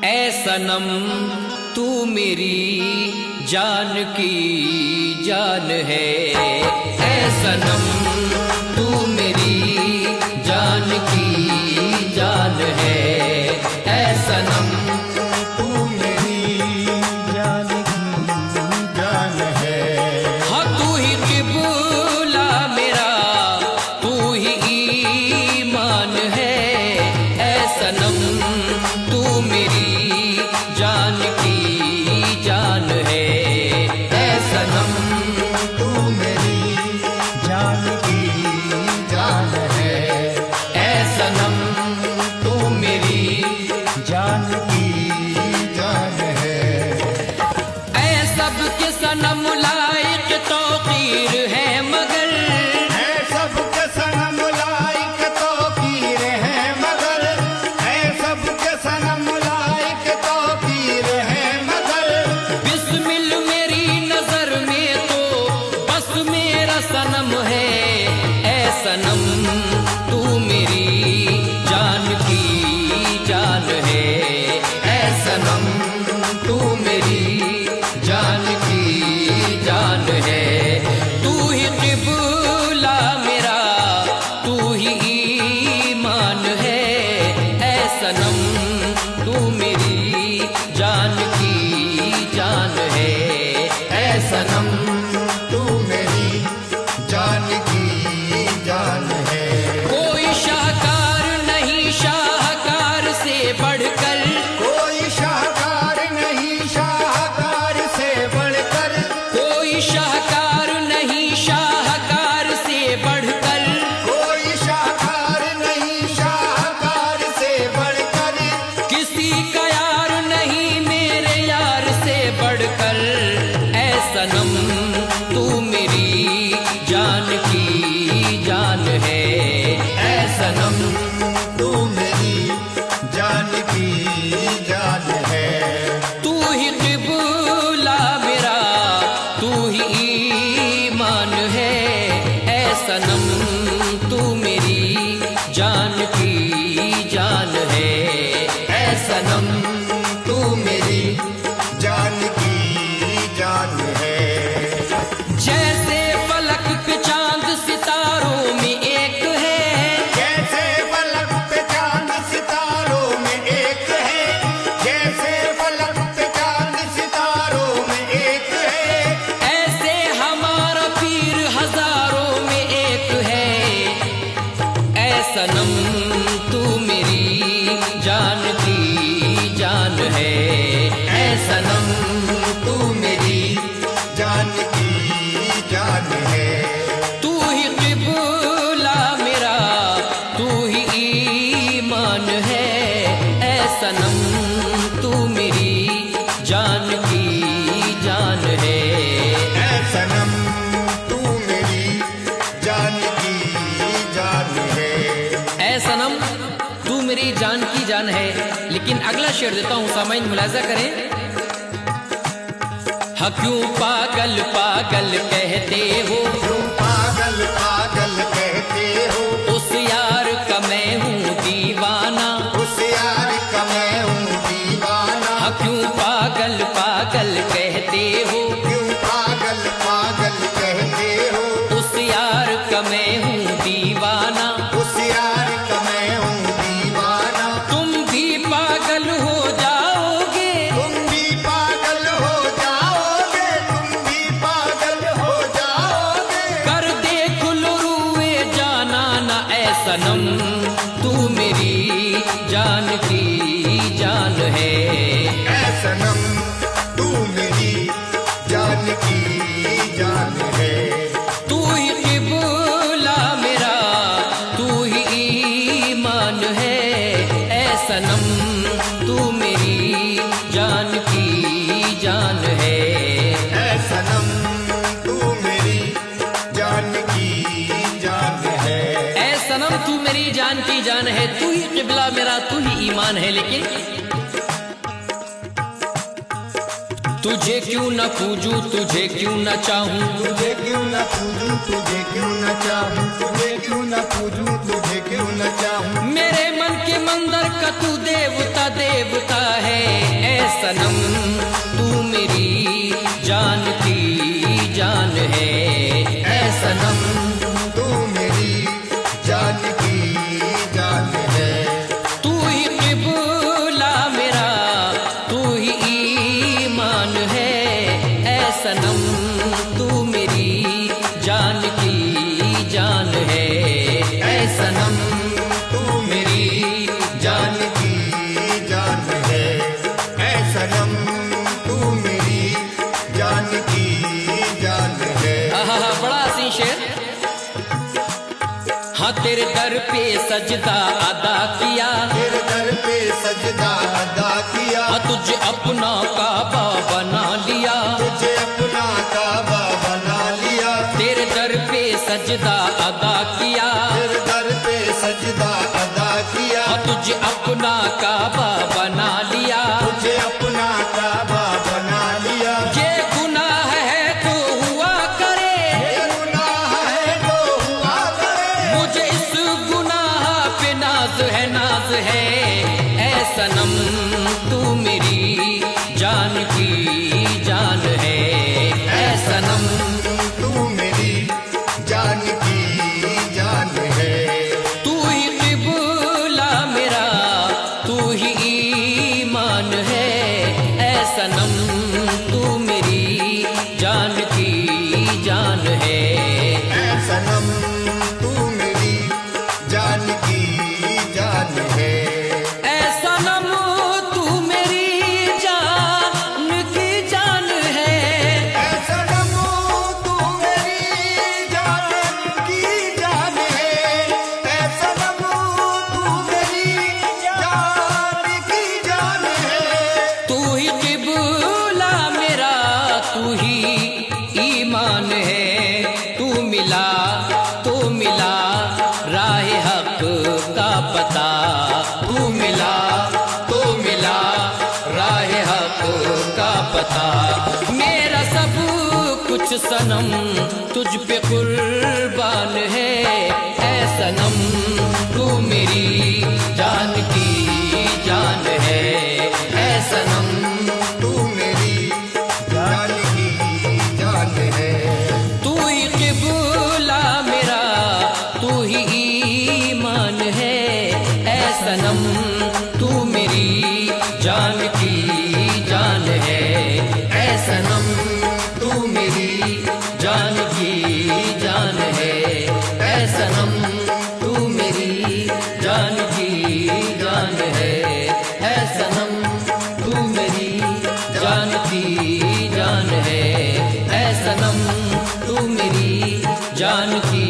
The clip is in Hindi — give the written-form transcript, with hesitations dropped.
ऐ सनम तू मेरी जान की जान है। ऐ सनम तू मेरी जान की जान है। ऐ सनम तू मेरी जान की जान है। हाँ तू ही क़िबला मेरा, तू ही ईमान है। ऐ सनम तू मेरी जान की जान है। ऐ सनम तू मेरी जान की जान है। ऐ सनम तू मेरी जान की जान है। ऐ सबके सनम लायक तौकीर है मगर, है सबके सनम लायक तौकीर है मगर, है सबके सनम लायक तौकीर है मगर, बिस्मिल मेरी नजर में तो बस मेरा सनम है। ऐ सनम तू मेरी जान की जान है। ऐ सनम तू मेरी जान की जान है। तू ही क़िबला मेरा, तू ही ईमान है। ऐ सनम तू मेरी जान की जान है। ऐ सनम तू मेरी जान की जान है। कोई शाहकार नहीं शाहकार से बढ़कर, कोई शाहकार नहीं शाहकार से बढ़कर, कोई शाहकार नहीं शाहकार से बढ़कर, कोई शाहकार नहीं शाहकार से बढ़कर, किसी का यार नहीं मेरे यार से बढ़कर। ऐ सनम तू मेरी जान की जान है। ऐ सनम तू मेरी जान की जान है। तू ही क़िबला मेरा, तू ही ईमान है। ऐ सनम तू मेरी जान की जान है। ऐ सनम तू मेरी जान की जान है। जैसे फलक पे चांद सितारों में एक है, जैसे फलक पे चांद सितारों में एक है, जैसे फलक पे चांद सितारों में एक है, ऐसे हमारा पीर हजारों में एक है। ऐ सनम तू मेरी जान की जान है। ऐ सनम तू मेरी जान की जान है। तू ही क़िबला मेरा, तू ही ईमान है। ऐ सनम तू मेरी जान की जान है। ऐ सनम तू मेरी जान की जान है। ऐ सनम तू मेरी जान की जान है। लेकिन अगला शेर देता हूं, सामाइन मुलाजा करें। हाँ क्यों पागल पागल कहते हो, तुम पागल पागल कहते हो, उस यार का मैं हूँ दीवाना। उस यार का मैं हूँ दीवाना। हाँ क्यों पागल पागल कहते हो, क्यों पागल पागल कहते हो, उस यार का मैं हूँ दीवाना। उस यार का मैं हूँ दीवाना। तुम भी पागल हो जाओगे, तुम भी पागल हो जाओगे, तुम भी पागल हो जाओगे। कर दे खुलरुए जाना ना। ऐ सनम तू मेरी जान की जान है। ऐ सनम तू मेरी जान की जान है। तू ही क़िबला मेरा, तू ही ईमान है। ऐ सनम तू मेरी जान की जान है। ऐ सनम तू मेरी जान की जान है। ऐ सनम तू मेरी जान की जान है। तू ही क़िबला मेरा, तू ही ईमान है। लेकिन तुझे क्यों न पूजूं, तुझे क्यों न चाहूं, तुझे क्यों न पूजूं, तुझे क्यों न चाहूं, तुझे क्यों न पूजूं, तुझे क्यों न चाहूं। मेरे मन के मंदिर का तू देवता देवता है। सनम तू मेरी जान की जान है, ऐ सनम तू मेरी जान की जान है। तू ही क़िबला मेरा, तू ही ईमान है, ऐ सनम तू मेरी जान की जान है, ऐ सनम तू मेरी जान की जान है। ऐ सनम तू मेरी जान की जान है। आहा बड़ा सी शेर। हाँ तेरे दर पे सजदा अदा किया, तेरे दर पे सजदा अदा किया, हाँ तुझे अपना काबा बना लिया, तुझे अपना काबा बना लिया। तेरे दर पे सजदा अदा किया, तेरे दर पे सजदा अदा किया, हाँ तुझे अपना काबा बना लिया। तुझे अपना काबा बना लिया। ये गुनाह है तो हुआ करे, ये गुनाह है तो हुआ करे, मुझे इस गुनाह पे नाज है, नाज है, ऐ सनम तू मेरी जान की जान है, ऐ सनम तू मेरी जान की जान है। तू ही क़िबला मेरा, तू ही ईमान है, ऐ सनम तू मेरी जान की जान है। ऐ सनम तू मेरी जान की जान है। ऐ सनम तू मेरी जान की जान है, ऐ सनम तू मेरी जान की जान है। ऐ सनम तू मेरी जान की जान है। तू ही क़िबला मेरा, तू ही ईमान है, तू मिला तो मिला राह हक का पता, तू मिला तो मिला राह हक का पता। मेरा सब कुछ सनम तुझ पे कुर्बान है, ऐ सनम तू मेरी जान की जान है, ऐ सनम तू मेरी जान की जान है। तू ही क़िबला मेरा, तू ही ईमान है, ऐ सनम तू मेरी जान की जान है, ऐ सनम तू मेरी जान की जान है, ऐ सनम तू मेरी जान की जान है, ऐ सनम तू मेरी जान की जान है, ऐ सनम तू मेरी जान की